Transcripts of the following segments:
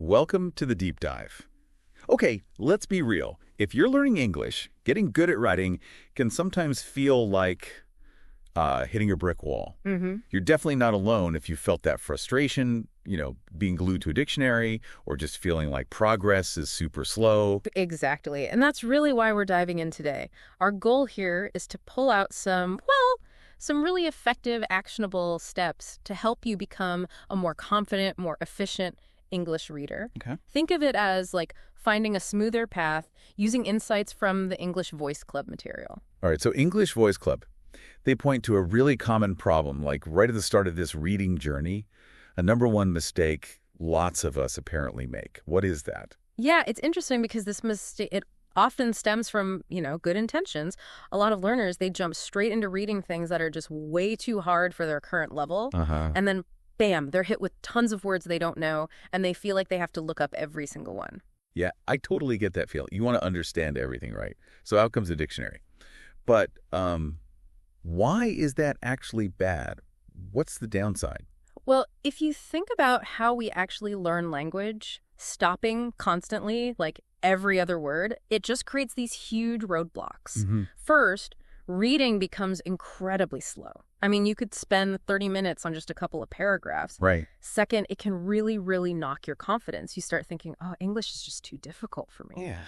Welcome to the deep dive. Okay, let's be real. If you're learning English, getting good at writing can sometimes feel like hitting a brick wall. You're definitely not alone if you felt that frustration, being glued to a dictionary or just feeling like progress is super slow. Exactly. And that's really why we're diving in today. Our goal here is to pull out some really effective, actionable steps to help you become a more confident, more efficient English reader. Okay. Think of it as like finding a smoother path using insights from the English Voice Club material. All right, so English Voice Club, they point to a really common problem, like right at the start of this reading journey, a number one mistake lots of us apparently make. What is that? Yeah, it's interesting because this mistake, it often stems from, good intentions. A lot of learners, they jump straight into reading things that are just way too hard for their current level. And then, bam, they're hit with tons of words they don't know, and they feel like they have to look up every single one. Yeah, I totally get that feeling. You want to understand everything, right? So out comes a dictionary. But why is that actually bad? What's the downside? Well, if you think about how we actually learn language, stopping constantly, like every other word, it just creates these huge roadblocks. First, reading becomes incredibly slow. I mean, you could spend 30 minutes on just a couple of paragraphs. Right. Second, it can really, really knock your confidence. You start thinking, oh, English is just too difficult for me. Yeah.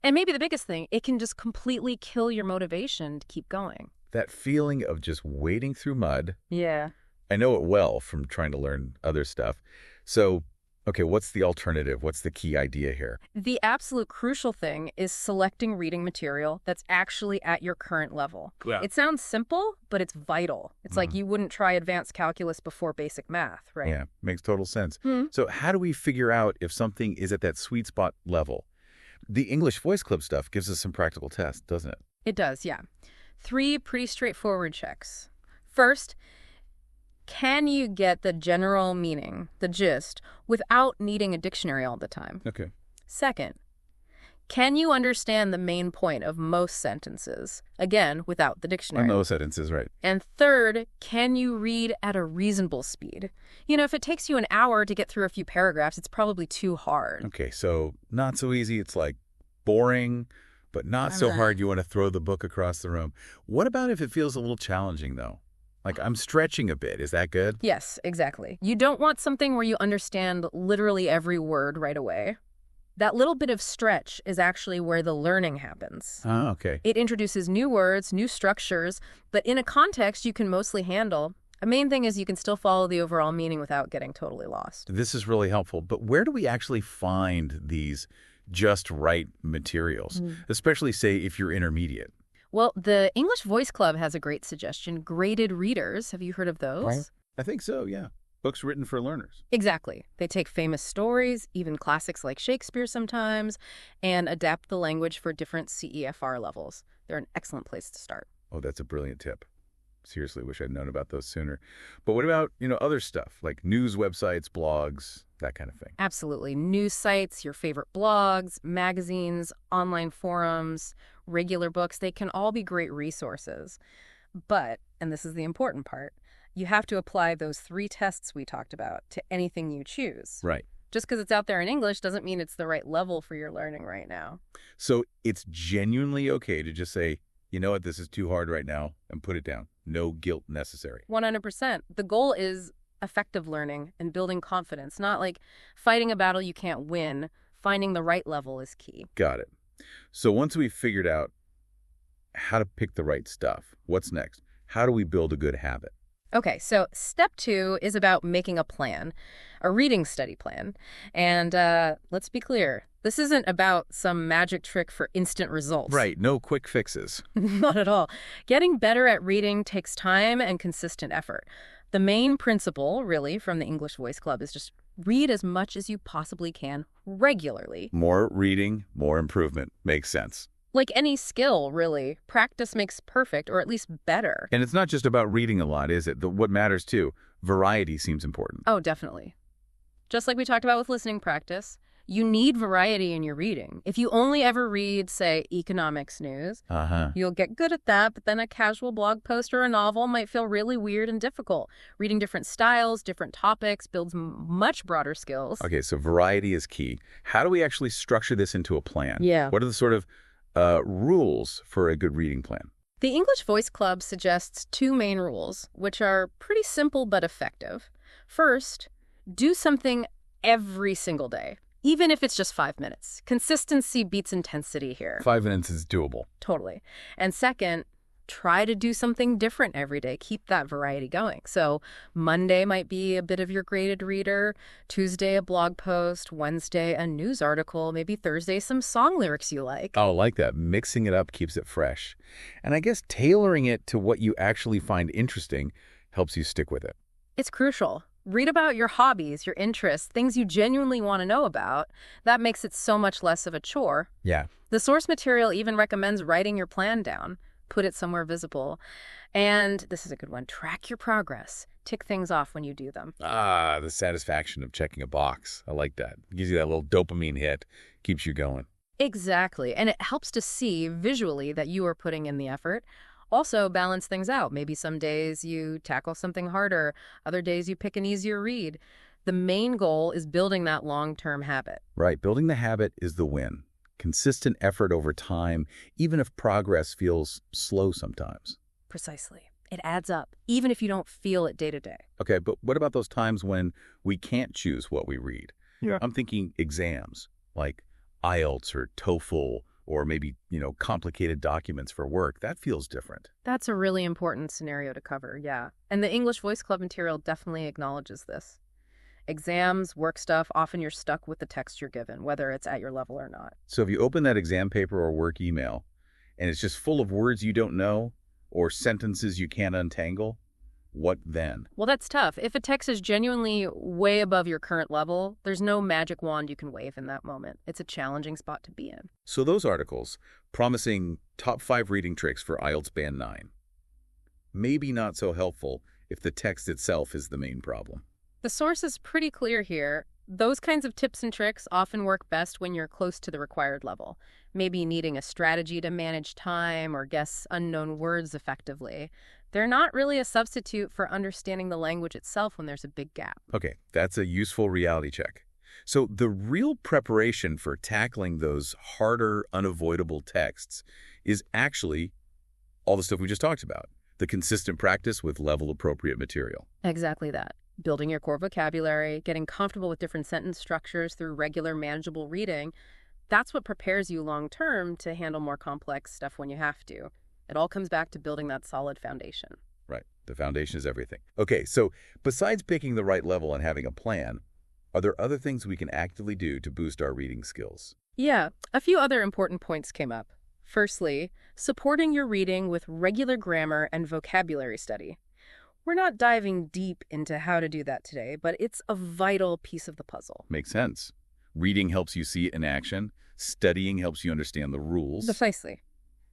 And maybe the biggest thing, it can just completely kill your motivation to keep going. That feeling of just wading through mud. Yeah. I know it well from trying to learn other stuff. So, okay, what's the alternative? What's the key idea here? The absolute crucial thing is selecting reading material that's actually at your current level. Yeah. It sounds simple, but it's vital. It's like you wouldn't try advanced calculus before basic math, right? Yeah, makes total sense. So how do we figure out if something is at that sweet spot level? The English Voice Club stuff gives us some practical tests, doesn't it? It does, yeah. 3 pretty straightforward checks. First, can you get the general meaning, the gist, without needing a dictionary all the time? Okay. Second, can you understand the main point of most sentences? Again, without the dictionary. On those sentences, right. And third, can you read at a reasonable speed? If it takes you an hour to get through a few paragraphs, it's probably too hard. Okay, so not so easy. It's like boring, but not so hard you want to throw the book across the room. What about if it feels a little challenging, though? Like I'm stretching a bit. Is that good? Yes, exactly. You don't want something where you understand literally every word right away. That little bit of stretch is actually where the learning happens. Oh, okay. It introduces new words, new structures, but in a context you can mostly handle. The main thing is you can still follow the overall meaning without getting totally lost. This is really helpful. But where do we actually find these just right materials, especially, say, if you're intermediate? Well, the English Voice Club has a great suggestion, graded readers. Have you heard of those? Right. I think so, yeah. Books written for learners. Exactly. They take famous stories, even classics like Shakespeare sometimes, and adapt the language for different CEFR levels. They're an excellent place to start. Oh, that's a brilliant tip. Seriously, wish I'd known about those sooner. But what about, other stuff like news websites, blogs, that kind of thing? Absolutely. News sites, your favorite blogs, magazines, online forums, regular books, they can all be great resources. But, and this is the important part, you have to apply those 3 tests we talked about to anything you choose. Right. Just because it's out there in English doesn't mean it's the right level for your learning right now. So it's genuinely okay to just say, you know what, this is too hard right now, and put it down. No guilt necessary. 100%. The goal is effective learning and building confidence, not like fighting a battle you can't win. Finding the right level is key. Got it. So once we've figured out how to pick the right stuff, what's next? How do we build a good habit? Okay, so step 2 is about making a plan, a reading study plan. And let's be clear, this isn't about some magic trick for instant results. Right, no quick fixes. Not at all. Getting better at reading takes time and consistent effort. The main principle, really, from the English Voice Club is just read as much as you possibly can regularly. More reading, more improvement. Makes sense. Like any skill, really, practice makes perfect, or at least better. And it's not just about reading a lot, is it? What matters, too. Variety seems important. Oh, definitely. Just like we talked about with listening practice, You need variety in your reading. If you only ever read, say, economics news, you'll get good at that, but then a casual blog post or a novel might feel really weird and difficult. Reading different styles, different topics builds much broader skills. Okay, so variety is key. How do we actually structure this into a plan? Yeah. What are the sort of rules for a good reading plan? The English Voice Club suggests 2 main rules, which are pretty simple but effective. First, do something every single day, even if it's just 5 minutes. Consistency beats intensity here. 5 minutes is doable. Totally. And second, try to do something different every day. Keep that variety going. So Monday might be a bit of your graded reader, Tuesday a blog post, Wednesday a news article, maybe Thursday some song lyrics you like. Oh, I like that. Mixing it up keeps it fresh. And I guess tailoring it to what you actually find interesting helps you stick with it. It's crucial. Read about your hobbies, your interests, things you genuinely want to know about. That makes it so much less of a chore. Yeah. The source material even recommends writing your plan down. Put it somewhere visible. And this is a good one. Track your progress. Tick things off when you do them. Ah, the satisfaction of checking a box. I like that. It gives you that little dopamine hit. Keeps you going. Exactly. And it helps to see visually that you are putting in the effort. Also, balance things out. Maybe some days you tackle something harder. Other days you pick an easier read. The main goal is building that long-term habit. Right. Building the habit is the win. Consistent effort over time, even if progress feels slow sometimes. Precisely. It adds up, even if you don't feel it day to day. Okay, but what about those times when we can't choose what we read? Yeah. I'm thinking exams, like IELTS or TOEFL, or maybe, complicated documents for work. That feels different. That's a really important scenario to cover, yeah. And the English Voice Club material definitely acknowledges this. Exams, work stuff, often you're stuck with the text you're given, whether it's at your level or not. So if you open that exam paper or work email, and it's just full of words you don't know or sentences you can't untangle, what then? Well, that's tough. If a text is genuinely way above your current level, there's no magic wand you can wave in that moment. It's a challenging spot to be in. So those articles, promising top 5 reading tricks for IELTS Band 9, maybe not so helpful if the text itself is the main problem. The source is pretty clear here. Those kinds of tips and tricks often work best when you're close to the required level, maybe needing a strategy to manage time or guess unknown words effectively. They're not really a substitute for understanding the language itself when there's a big gap. Okay, that's a useful reality check. So the real preparation for tackling those harder, unavoidable texts is actually all the stuff we just talked about. The consistent practice with level-appropriate material. Exactly that. Building your core vocabulary, getting comfortable with different sentence structures through regular, manageable reading, that's what prepares you long-term to handle more complex stuff when you have to. It all comes back to building that solid foundation. Right. The foundation is everything. Okay, so besides picking the right level and having a plan, are there other things we can actively do to boost our reading skills? Yeah, a few other important points came up. Firstly, supporting your reading with regular grammar and vocabulary study. We're not diving deep into how to do that today, but it's a vital piece of the puzzle. Makes sense. Reading helps you see it in action. Studying helps you understand the rules. Precisely.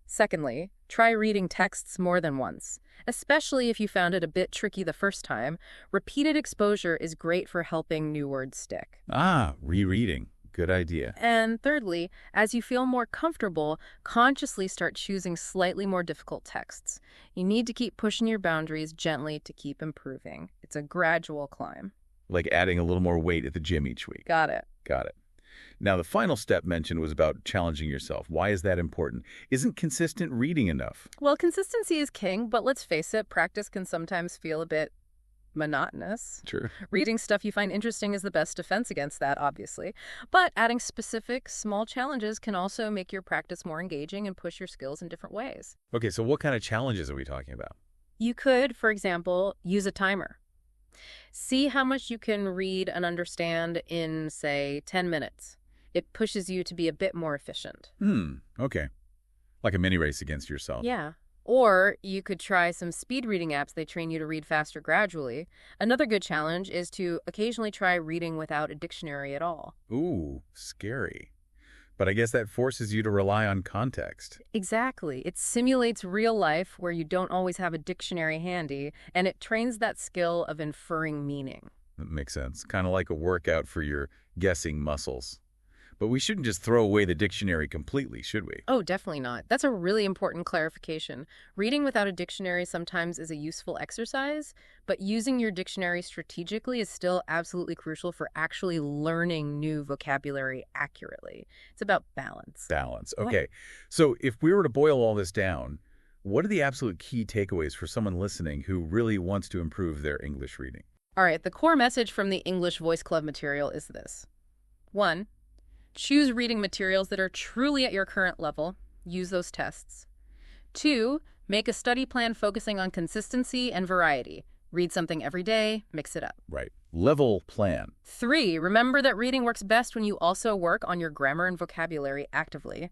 Secondly, try reading texts more than once. Especially if you found it a bit tricky the first time, repeated exposure is great for helping new words stick. Ah, rereading. Good idea. And thirdly, as you feel more comfortable, consciously start choosing slightly more difficult texts. You need to keep pushing your boundaries gently to keep improving. It's a gradual climb. Like adding a little more weight at the gym each week. Got it. Got it. Now, the final step mentioned was about challenging yourself. Why is that important? Isn't consistent reading enough? Well, consistency is king, but let's face it, practice can sometimes feel a bit monotonous. True. Reading stuff you find interesting is the best defense against that, obviously. But adding specific, small challenges can also make your practice more engaging and push your skills in different ways. Okay, so what kind of challenges are we talking about? You could, for example, use a timer. See how much you can read and understand in, say, 10 minutes. It pushes you to be a bit more efficient. Okay. Like a mini race against yourself. Yeah. Or you could try some speed reading apps. They train you to read faster gradually. Another good challenge is to occasionally try reading without a dictionary at all. Ooh, scary. But I guess that forces you to rely on context. Exactly. It simulates real life where you don't always have a dictionary handy, and it trains that skill of inferring meaning. That makes sense. Kind of like a workout for your guessing muscles. But we shouldn't just throw away the dictionary completely, should we? Oh, definitely not. That's a really important clarification. Reading without a dictionary sometimes is a useful exercise, but using your dictionary strategically is still absolutely crucial for actually learning new vocabulary accurately. It's about balance. Balance. Okay. So if we were to boil all this down, what are the absolute key takeaways for someone listening who really wants to improve their English reading? All right, the core message from the English Voice Club material is this. 1. Choose reading materials that are truly at your current level. Use those tests. 2. Make a study plan focusing on consistency and variety. Read something every day, mix it up. Right. Level plan. 3. Remember that reading works best when you also work on your grammar and vocabulary actively.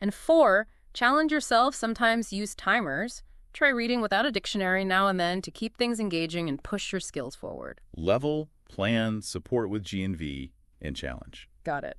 And 4. Challenge yourself, sometimes use timers. Try reading without a dictionary now and then to keep things engaging and push your skills forward. Level, plan, support with G&V, and challenge. Got it.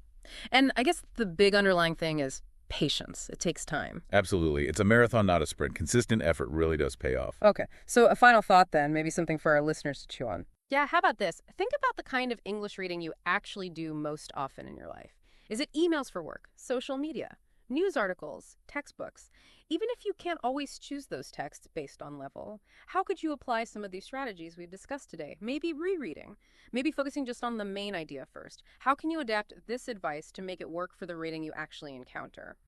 And I guess the big underlying thing is patience. It takes time. Absolutely. It's a marathon, not a sprint. Consistent effort really does pay off. Okay, so a final thought then, maybe something for our listeners to chew on. Yeah, how about this? Think about the kind of English reading you actually do most often in your life. Is it emails for work, social media, news articles, textbooks? Even if you can't always choose those texts based on level, how could you apply some of these strategies we've discussed today? Maybe rereading, maybe focusing just on the main idea first. How can you adapt this advice to make it work for the reading you actually encounter?